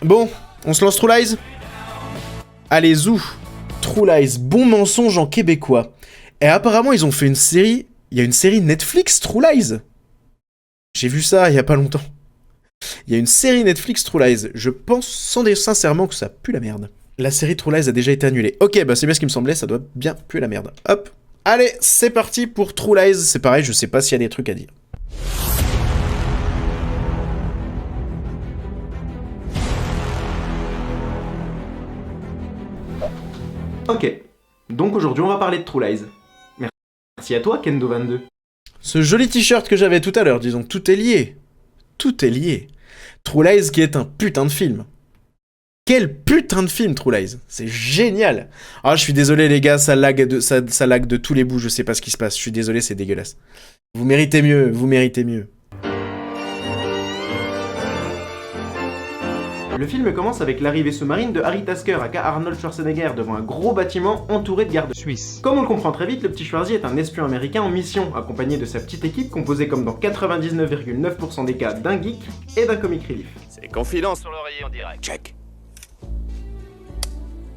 Bon, on se lance True Lies? Allez, zou. True Lies, bon mensonge en québécois. Et apparemment, ils ont fait une série... Il y a une série Netflix, True Lies. J'ai vu ça il y a pas longtemps. Il y a une série Netflix, True Lies. Je pense sincèrement que ça pue la merde. La série True Lies a déjà été annulée. Ok, bah c'est bien ce qui me semblait, ça doit bien puer la merde. Hop. Allez, c'est parti pour True Lies. C'est pareil, je sais pas s'il y a des trucs à dire. Ok, donc aujourd'hui on va parler de True Lies. Merci à toi Kendo22. Ce joli t-shirt que j'avais tout à l'heure, disons, tout est lié. Tout est lié. True Lies qui est un putain de film. Quel putain de film, True Lies. C'est génial. Ah, je suis désolé les gars, ça lag de tous les bouts, je sais pas ce qui se passe. Je suis désolé, c'est dégueulasse. Vous méritez mieux, vous méritez mieux. Le film commence avec l'arrivée sous-marine de Harry Tasker, aka Arnold Schwarzenegger, devant un gros bâtiment entouré de gardes suisses. Comme on le comprend très vite, le petit Schwarzy est un espion américain en mission, accompagné de sa petite équipe composée comme dans 99,9% des cas d'un geek et d'un comic relief. C'est confidence sur l'oreiller en direct. Check.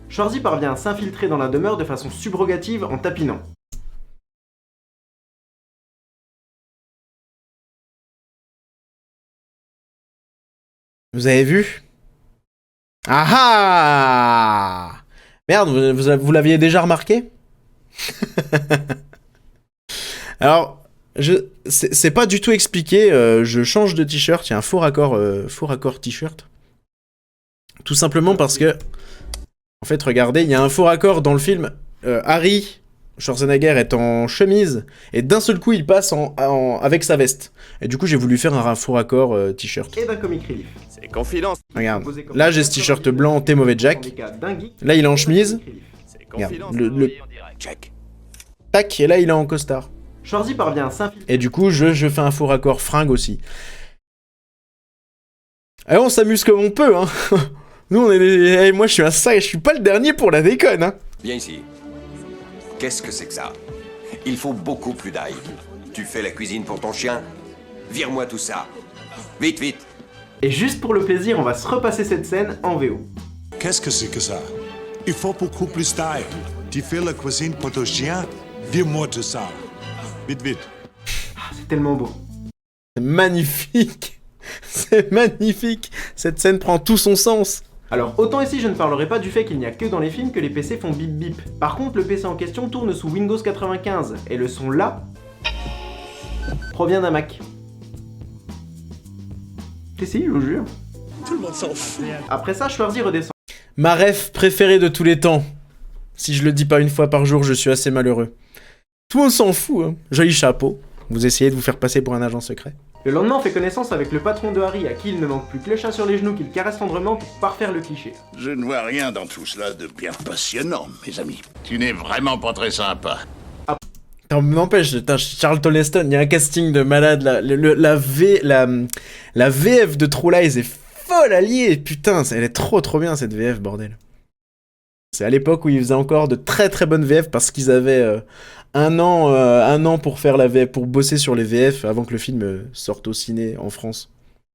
Schwarzy parvient à s'infiltrer dans la demeure de façon subrogative en tapinant. Vous avez vu? Ah ah! Merde, vous l'aviez déjà remarqué? Alors, c'est pas du tout expliqué, je change de t-shirt, il y a un faux raccord t-shirt. Tout simplement parce que, en fait, regardez, il y a un faux raccord dans le film. Harry Schwarzenegger est en chemise, et d'un seul coup, il passe avec sa veste. Et du coup, j'ai voulu faire un faux raccord t-shirt. Et d'un comic relief. C'est confidence. Regarde, là j'ai ce t-shirt blanc, T'es mauvais Jack. Là il est en chemise. C'est Regarde, confidence le- sur l'oreiller en direct. Check. Tac, et là il est en costard. Schwarzy parvient à s'infiltrer. Et du coup, je fais un faux raccord fringue aussi. Et on s'amuse comme on peut, hein. Nous on est des... moi je suis un sac, je suis pas le dernier pour la déconne, hein. Viens ici. Qu'est-ce que c'est que ça? Il faut beaucoup plus d'ail. Tu fais la cuisine pour ton chien? Vire-moi tout ça. Vite, vite. Et juste pour le plaisir, on va se repasser cette scène en VO. Qu'est-ce que c'est que ça? Il faut beaucoup plus d'ail. Tu fais la cuisine pour ton chien? Vire-moi tout ça. Vite, vite. C'est tellement beau. C'est magnifique. C'est magnifique. Cette scène prend tout son sens. Alors, autant ici je ne parlerai pas du fait qu'il n'y a que dans les films que les PC font bip bip. Par contre, le PC en question tourne sous Windows 95, et le son là provient d'un Mac. Si, je vous jure. Tout le monde s'en fout. Après ça, Schwarzy redescend. Ma ref préférée de tous les temps. Si je le dis pas une fois par jour, je suis assez malheureux. Tout le monde s'en fout, hein. Joli chapeau. Vous essayez de vous faire passer pour un agent secret. Le lendemain, on fait connaissance avec le patron de Harry, à qui il ne manque plus que le chat sur les genoux qu'il caresse tendrement pour parfaire le cliché. Je ne vois rien dans tout cela de bien passionnant, mes amis. Tu n'es vraiment pas très sympa. Non, n'empêche, Charlton Heston, il y a un casting de malade, la VF de True Lies est folle alliée, putain, elle est trop bien cette VF, bordel. C'est à l'époque où ils faisaient encore de très bonnes VF parce qu'ils avaient un an pour faire la VF, pour bosser sur les VF avant que le film sorte au ciné en France.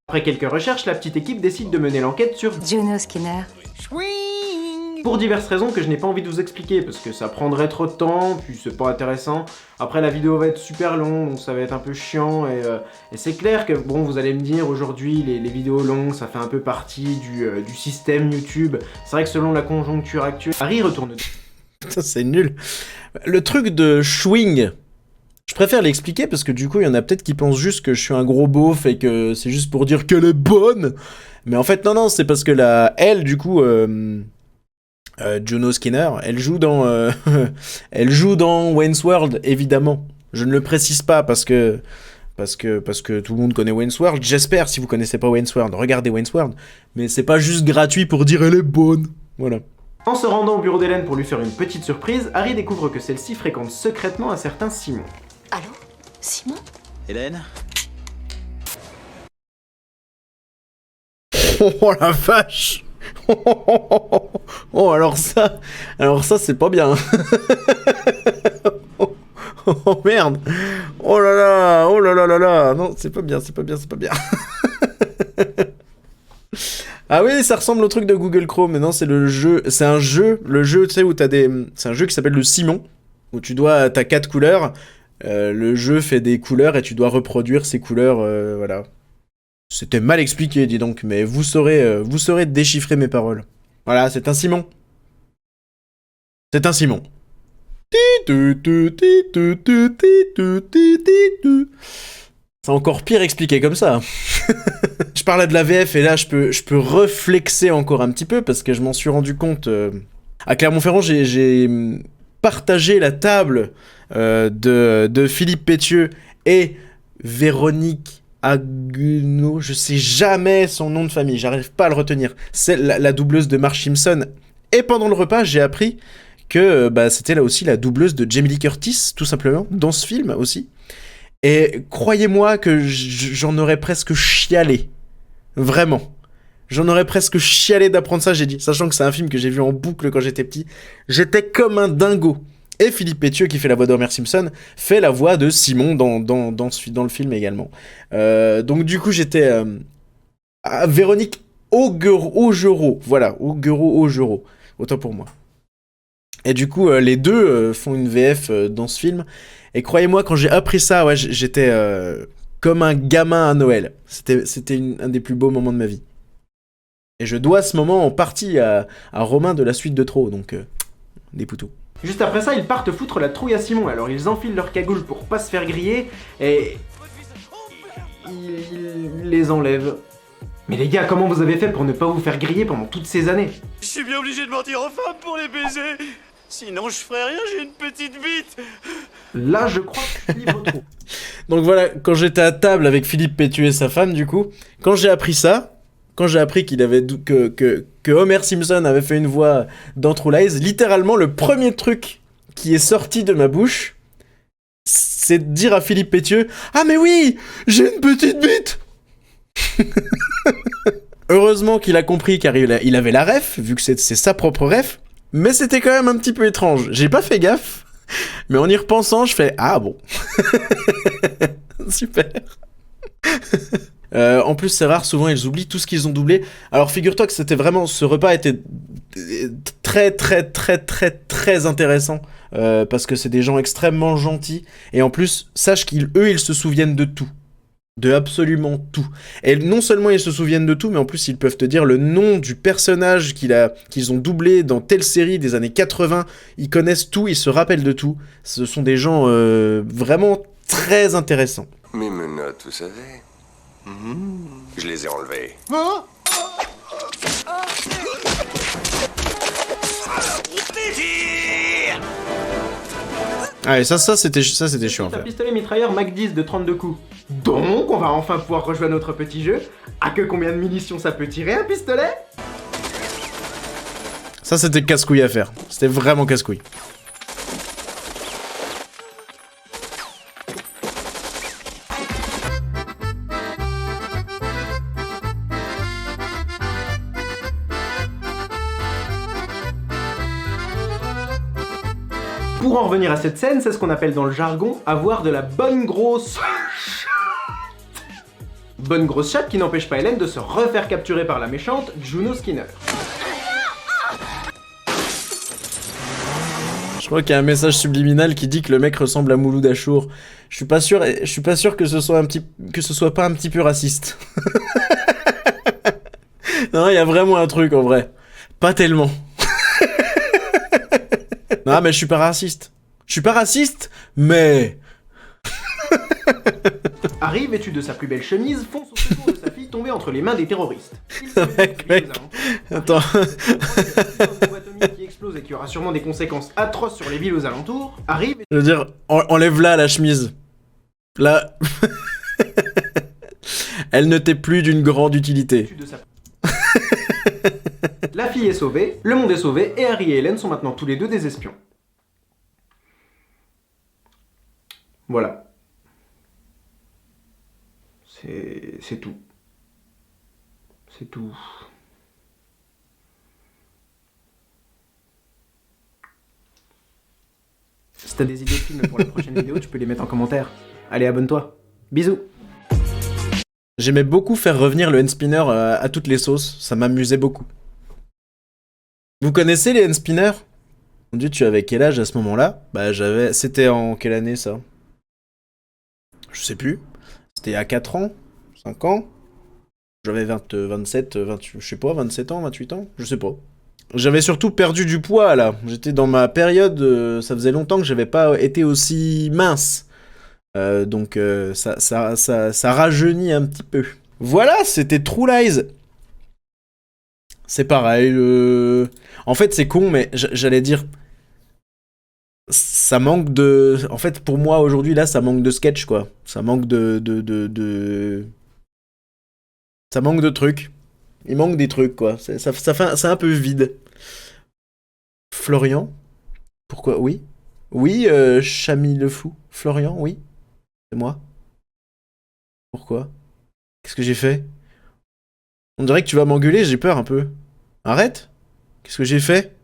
Après quelques recherches, la petite équipe décide de mener l'enquête sur Juno Skinner. pour diverses raisons que je n'ai pas envie de vous expliquer, parce que ça prendrait trop de temps, puis c'est pas intéressant. Après la vidéo va être super longue, donc ça va être un peu chiant, et c'est clair que, bon, vous allez me dire, aujourd'hui, les vidéos longues, ça fait un peu partie du système YouTube. C'est vrai que selon la conjoncture actuelle, Harry retourne... Putain, c'est nul. Le truc de chewing, je préfère l'expliquer parce que du coup, il y en a peut-être qui pensent juste que je suis un gros beauf et que c'est juste pour dire qu'elle est bonne. Mais en fait, non, c'est parce que elle, du coup... Juno Skinner, elle joue dans Wayne's World, évidemment. Je ne le précise pas parce que tout le monde connaît Wayne's World. J'espère, si vous connaissez pas Wayne's World, regardez Wayne's World. Mais c'est pas juste gratuit pour dire elle est bonne. Voilà. En se rendant au bureau d'Hélène pour lui faire une petite surprise, Harry découvre que celle-ci fréquente secrètement un certain Simon. Allô? Simon? Hélène? Oh la vache. Oh, alors ça c'est pas bien. Oh merde. Oh là là, non, c'est pas bien. Ah oui, ça ressemble au truc de Google Chrome, mais non, c'est le jeu. C'est un jeu, le jeu, tu sais, où t'as des. C'est un jeu qui s'appelle le Simon, où t'as 4 couleurs. Le jeu fait des couleurs et tu dois reproduire ces couleurs, voilà. C'était mal expliqué, dis donc, mais vous saurez déchiffrer mes paroles. Voilà, c'est un Simon. C'est un Simon. C'est encore pire expliqué comme ça. Je parlais de la VF et là je peux reflexer encore un petit peu parce que je m'en suis rendu compte. À Clermont-Ferrand, j'ai partagé la table de Philippe Pétieux et Véronique Aguenot. Je sais jamais son nom de famille, j'arrive pas à le retenir. C'est la doubleuse de Marge Simpson. Et pendant le repas, j'ai appris que c'était là aussi la doubleuse de Jamie Lee Curtis, tout simplement, dans ce film aussi. Et croyez-moi que j'en aurais presque chialé. Vraiment. J'en aurais presque chialé d'apprendre ça, j'ai dit. Sachant que c'est un film que j'ai vu en boucle quand j'étais petit. J'étais comme un dingo. Et Philippe Pétieux, qui fait la voix d'Homer Simpson, fait la voix de Simon dans le film également. Donc du coup, j'étais... Véronique Augereau. Voilà, Augereau. Autant pour moi. Et du coup, les deux font une VF dans ce film. Et croyez-moi, quand j'ai appris ça, ouais, j'étais comme un gamin à Noël. C'était un des plus beaux moments de ma vie. Et je dois ce moment en partie à Romain de la suite de Trop, donc des poutous. Juste après ça, ils partent foutre la trouille à Simon, alors ils enfilent leur cagoule pour pas se faire griller, et... ils les enlèvent. Mais les gars, comment vous avez fait pour ne pas vous faire griller pendant toutes ces années? Je suis bien obligé de mentir aux femmes pour les baiser. Sinon, je ferais rien, j'ai une petite bite. Là, je crois que je livre trop. Donc voilà, quand j'étais à table avec Philippe Pétieux et sa femme, du coup, quand j'ai appris ça, quand j'ai appris qu'il avait que Homer Simpson avait fait une voix dans True Lies, littéralement, le premier truc qui est sorti de ma bouche, c'est de dire à Philippe Pétieux « Ah mais oui, j'ai une petite bite !» Heureusement qu'il a compris, car il avait la ref, vu que c'est sa propre ref, mais c'était quand même un petit peu étrange. J'ai pas fait gaffe, mais en y repensant, je fais « Ah bon !» Super. En plus, c'est rare, souvent ils oublient tout ce qu'ils ont doublé. Alors figure-toi que c'était vraiment... Ce repas était très très très très très intéressant, parce que c'est des gens extrêmement gentils, et en plus, sache ils se souviennent de tout. De absolument tout. Et non seulement ils se souviennent de tout, mais en plus ils peuvent te dire le nom du personnage qu'ils ont doublé dans telle série des années 80. Ils connaissent tout, ils se rappellent de tout. Ce sont des gens vraiment très intéressants. Mes menottes, vous savez. Je les ai enlevées. Ah et ça c'était chiant à Un faire. pistolet mitrailleur Mac 10 de 32 coups. Donc, on va enfin pouvoir rejoindre notre petit jeu. À que combien de munitions ça peut tirer un pistolet? Ça c'était casse-couille à faire. C'était vraiment casse-couille. Pour en revenir à cette scène, c'est ce qu'on appelle dans le jargon avoir de la bonne grosse... bonne grosse chatte qui n'empêche pas Hélène de se refaire capturer par la méchante Juno Skinner. Je crois qu'il y a un message subliminal qui dit que le mec ressemble à Mouloud Achour. Je suis pas sûr que ce soit pas un petit peu raciste. Non, il y a vraiment un truc en vrai. Pas tellement. Non, mais je suis pas raciste. Je suis pas raciste, mais... Harry, vêtu de sa plus belle chemise, fonce au secours de sa fille tombée entre les mains des terroristes. Mec, attends. Une bombe atomique qui explose et qui aura sûrement des conséquences atroces sur les villes aux alentours. Harry, Je veux dire, enlève-la la chemise. Là... Elle ne t'est plus d'une grande utilité. vêtu de sa... La fille est sauvée, le monde est sauvé, et Harry et Hélène sont maintenant tous les deux des espions. Voilà. C'est tout. C'est tout. Si t'as des idées de films pour la prochaine vidéo, tu peux les mettre en commentaire. Allez, abonne-toi. Bisous. J'aimais beaucoup faire revenir le hand-spinner à toutes les sauces. Ça m'amusait beaucoup. Vous connaissez les hand-spinners? Mon dieu, tu avais quel âge à ce moment-là? Bah j'avais... C'était en quelle année ça? Je sais plus. C'était à 4 ans? 5 ans? J'avais 27, 28, je sais pas, 27 ans, 28 ans? Je sais pas. J'avais surtout perdu du poids là. J'étais dans ma période, ça faisait longtemps que j'avais pas été aussi mince. Donc ça rajeunit un petit peu. Voilà, c'était True Lies. C'est pareil. En fait, c'est con, mais j'allais dire... Ça manque de... En fait, pour moi, aujourd'hui, là, ça manque de sketch, quoi. Ça manque Ça manque de trucs. Il manque des trucs, quoi. C'est un peu vide. Florian? Pourquoi? Oui? Oui, Chami le fou. Florian, oui? C'est moi? Pourquoi? Qu'est-ce que j'ai fait? On dirait que tu vas m'engueuler, j'ai peur un peu. Arrête? Qu'est-ce que j'ai fait?